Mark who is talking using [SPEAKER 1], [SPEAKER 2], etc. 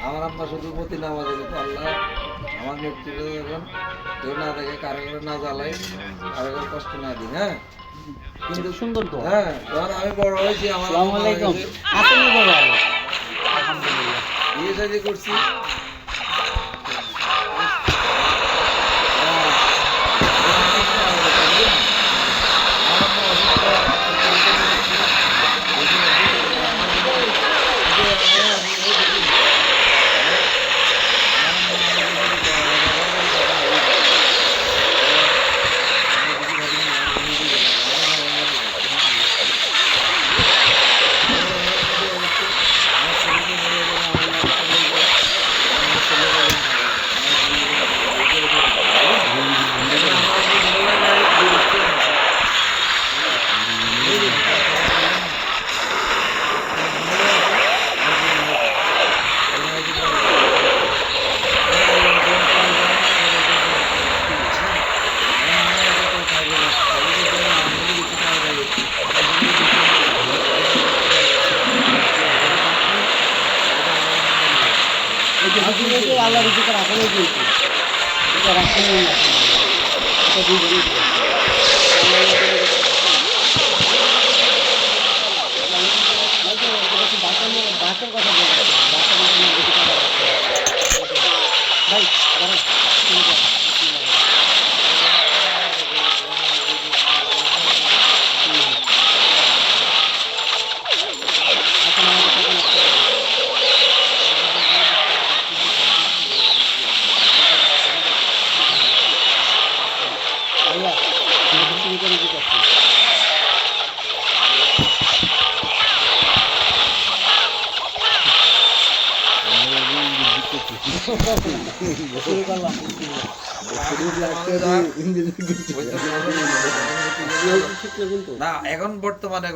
[SPEAKER 1] আমার আম্মা শুধু প্রতি নামাজে কিন্তু আল্লাহ আমার মৃত্যুটা যখন কেউ না দেখে কারো করে না জ্বালাই কারো করে কষ্ট না দিই। হ্যাঁ কিন্তু
[SPEAKER 2] সুন্দর তো।
[SPEAKER 1] হ্যাঁ যখন আমি বড় হয়েছি আমার
[SPEAKER 2] আসসালামু আলাইকুম। আসেন বাবা। আলহামদুলিল্লাহ।
[SPEAKER 1] বিয়ে শাদী করছি।
[SPEAKER 2] আল্লাহ রিজিকের আগে দিয়েছে এটা রাখতে নেই এটা দুই বাসের কথা বলতে ভাই না এখন বর্তমানে